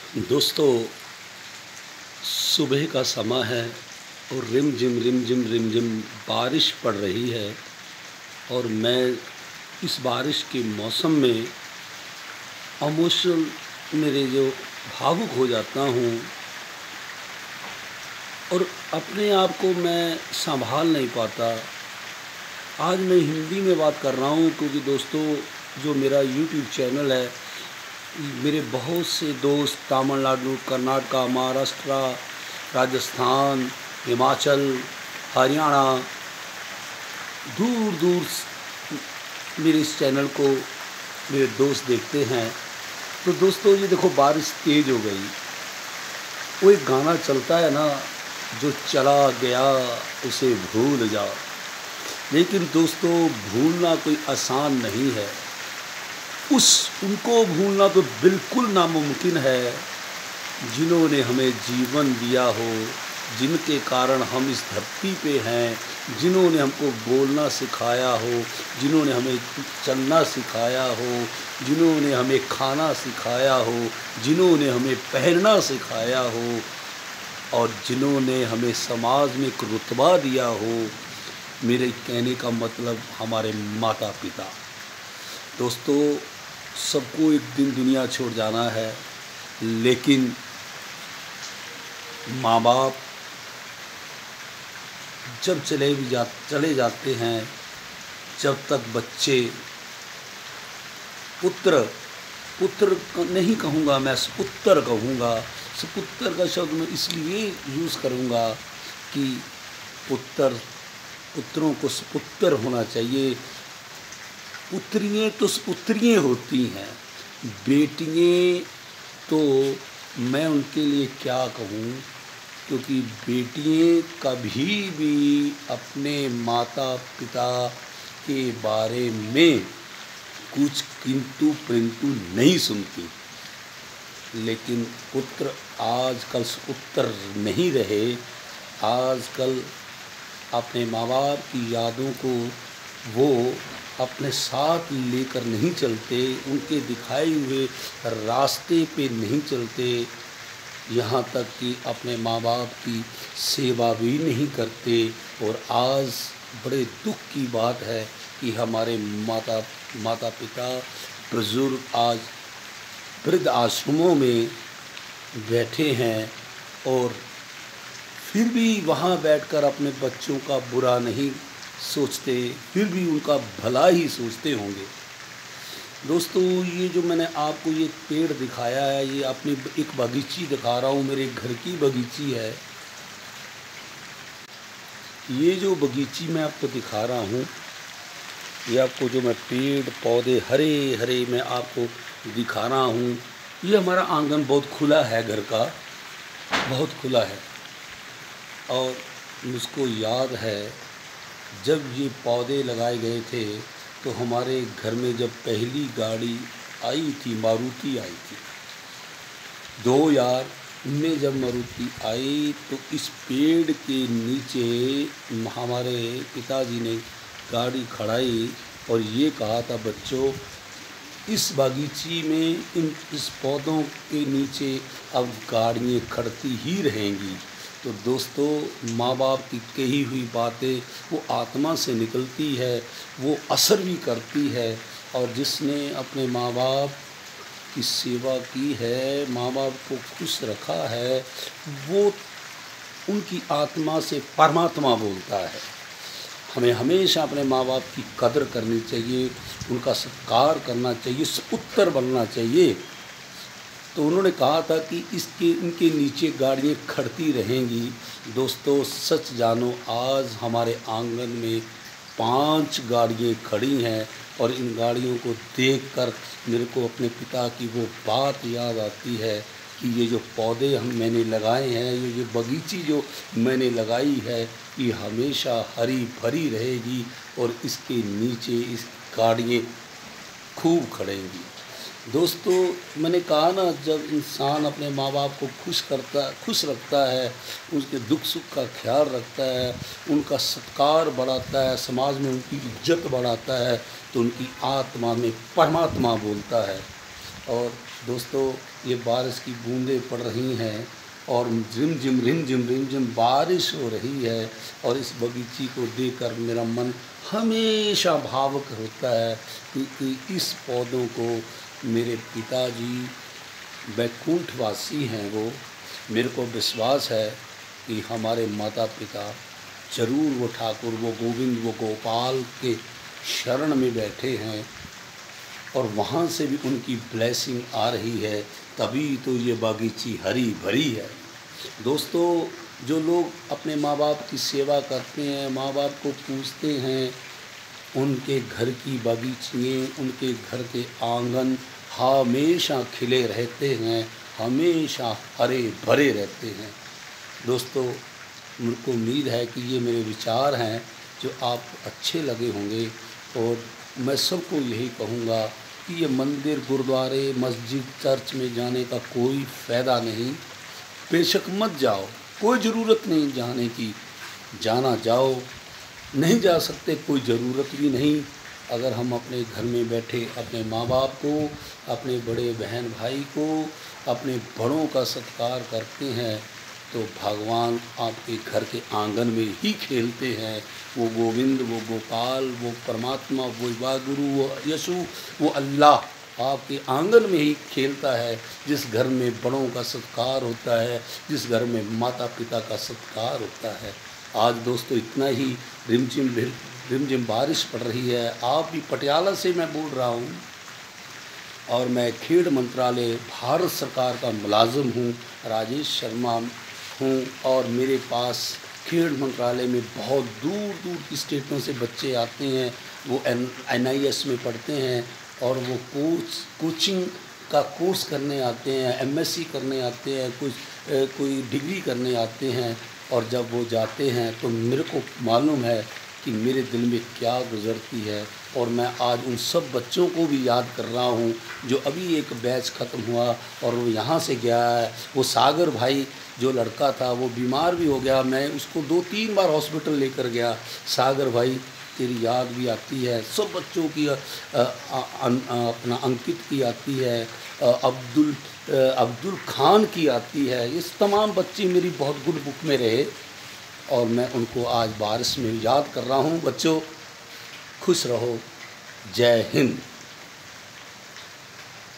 दोस्तों, सुबह का समय है और रिम झिम बारिश पड़ रही है। और मैं इस बारिश के मौसम में इमोशनल मेरे जो भावुक हो जाता हूँ और अपने आप को मैं संभाल नहीं पाता। आज मैं हिंदी में बात कर रहा हूँ क्योंकि दोस्तों, जो मेरा यूट्यूब चैनल है, मेरे बहुत से दोस्त तमिलनाडु, कर्नाटक, महाराष्ट्र, राजस्थान, हिमाचल, हरियाणा, दूर दूर मेरे इस चैनल को मेरे दोस्त देखते हैं। तो दोस्तों, ये देखो बारिश तेज़ हो गई। वो एक गाना चलता है ना, जो चला गया उसे भूल जा। लेकिन दोस्तों, भूलना कोई आसान नहीं है। उनको भूलना तो बिल्कुल नामुमकिन है जिन्होंने हमें जीवन दिया हो, जिनके कारण हम इस धरती पे हैं, जिन्होंने हमको बोलना सिखाया हो, जिन्होंने हमें चलना सिखाया हो, जिन्होंने हमें खाना सिखाया हो, जिन्होंने हमें पहनना सिखाया हो और जिन्होंने हमें समाज में एक रुतबा दिया हो। मेरे कहने का मतलब हमारे माता पिता। दोस्तों, सबको एक दिन दुनिया छोड़ जाना है, लेकिन माँ बाप जब चले जाते हैं, जब तक बच्चे पुत्र नहीं कहूँगा, मैं सुपुत्र कहूँगा। सुपुत्र का शब्द मैं इसलिए यूज़ करूँगा कि पुत्रों को सुपुत्र होना चाहिए। पुत्रियाँ तो सुपुत्रियाँ होती हैं, बेटियाँ तो मैं उनके लिए क्या कहूँ, क्योंकि बेटियाँ कभी भी अपने माता पिता के बारे में कुछ किंतु परंतु नहीं सुनती। लेकिन पुत्र आजकल सुपुत्र नहीं रहे। आजकल अपने माँ बाप की यादों को वो अपने साथ लेकर नहीं चलते, उनके दिखाए हुए रास्ते पे नहीं चलते, यहाँ तक कि अपने माँ बाप की सेवा भी नहीं करते। और आज बड़े दुख की बात है कि हमारे माता पिता बुजुर्ग आज वृद्ध आश्रमों में बैठे हैं और फिर भी वहाँ बैठकर अपने बच्चों का बुरा नहीं सोचते, फिर भी उनका भला ही सोचते होंगे। दोस्तों, ये जो मैंने आपको ये पेड़ दिखाया है, ये अपनी एक बगीची दिखा रहा हूँ, मेरे घर की बगीची है। ये जो बगीची मैं आपको दिखा रहा हूँ, ये आपको जो मैं पेड़ पौधे हरे हरे मैं आपको दिखा रहा हूँ, ये हमारा आंगन बहुत खुला है, घर का बहुत खुला है। और मुझको याद है जब ये पौधे लगाए गए थे तो हमारे घर में जब पहली गाड़ी आई थी, मारुति आई थी 2000 में, जब मारुति आई तो इस पेड़ के नीचे हमारे पिताजी ने गाड़ी खड़ाई और ये कहा था, बच्चों, इस बागीची में इस पौधों के नीचे अब गाड़ियाँ खड़ती ही रहेंगी। तो दोस्तों, माँ बाप की कही हुई बातें वो आत्मा से निकलती है, वो असर भी करती है। और जिसने अपने माँ बाप की सेवा की है, माँ बाप को खुश रखा है, वो उनकी आत्मा से परमात्मा बोलता है। हमें हमेशा अपने माँ बाप की कदर करनी चाहिए, उनका सत्कार करना चाहिए, सुपुत्र बनना चाहिए। तो उन्होंने कहा था कि इनके नीचे गाड़ियाँ खड़ती रहेंगी। दोस्तों, सच जानो, आज हमारे आंगन में 5 गाड़ियाँ खड़ी हैं और इन गाड़ियों को देखकर मेरे को अपने पिता की वो बात याद आती है कि ये जो पौधे मैंने लगाए हैं, ये बगीची जो मैंने लगाई है, ये हमेशा हरी भरी रहेगी और इसके नीचे इस गाड़ियाँ खूब खड़ेंगी। दोस्तों, मैंने कहा ना, जब इंसान अपने माँ बाप को खुश रखता है, उसके दुख सुख का ख्याल रखता है, उनका सत्कार बढ़ाता है, समाज में उनकी इज्जत बढ़ाता है, तो उनकी आत्मा में परमात्मा बोलता है। और दोस्तों ये बारिश की बूंदें पड़ रही हैं और रिम झिम बारिश हो रही है और इस बगीची को देखकर मेरा मन हमेशा भावुक होता है क्योंकि इस पौधों को मेरे पिताजी बैकुंठवासी हैं। वो मेरे को विश्वास है कि हमारे माता पिता जरूर वो ठाकुर, वो गोविंद, वो गोपाल के शरण में बैठे हैं और वहाँ से भी उनकी ब्लेसिंग आ रही है, तभी तो ये बागीची हरी भरी है। दोस्तों जो लोग अपने माँ बाप की सेवा करते हैं, माँ बाप को पूजते हैं, उनके घर की बागीचियाँ, उनके घर के आंगन हमेशा खिले रहते हैं, हमेशा हरे भरे रहते हैं। दोस्तों मुझको उम्मीद है कि ये मेरे विचार हैं जो आपको अच्छे लगे होंगे और मैं सबको यही कहूँगा कि ये मंदिर, गुरुद्वारे, मस्जिद, चर्च में जाने का कोई फ़ायदा नहीं। बेशक मत जाओ, कोई ज़रूरत नहीं जाने की। जाना जाओ, नहीं जा सकते कोई ज़रूरत भी नहीं। अगर हम अपने घर में बैठे अपने माँ बाप को, अपने बड़े बहन भाई को, अपने बड़ों का सत्कार करते हैं तो भगवान आपके घर के आंगन में ही खेलते हैं। वो गोविंद, वो गोपाल, वो परमात्मा, वो वागुरु, वो यशु, वो अल्लाह आपके आंगन में ही खेलता है। जिस घर में बड़ों का सत्कार होता है, जिस घर में माता पिता का सत्कार होता है। आज दोस्तों इतना ही। रिमझिम बारिश पड़ रही है। आप भी पटियाला से मैं बोल रहा हूँ और मैं खेल मंत्रालय भारत सरकार का मुलाजिम हूँ, राजेश शर्मा हूँ और मेरे पास खेल मंत्रालय में बहुत दूर दूर की स्टेटों से बच्चे आते हैं। वो NIS में पढ़ते हैं और वो कोचिंग का कोर्स करने आते हैं, MSc करने आते हैं, कोई डिग्री करने आते हैं। और जब वो जाते हैं तो मेरे को मालूम है कि मेरे दिल में क्या गुज़रती है। और मैं आज उन सब बच्चों को भी याद कर रहा हूँ जो अभी एक बैच ख़त्म हुआ और वो यहाँ से गया है। वो सागर भाई जो लड़का था वो बीमार भी हो गया, मैं उसको 2-3 बार हॉस्पिटल लेकर गया। सागर भाई तेरी याद भी आती है, सब बच्चों की अपना अंकित की आती है, अब्दुल खान की आती है। इस तमाम बच्चे मेरी बहुत गुड बुक में रहे और मैं उनको आज बारिश में याद कर रहा हूँ। बच्चों खुश रहो। जय हिंद।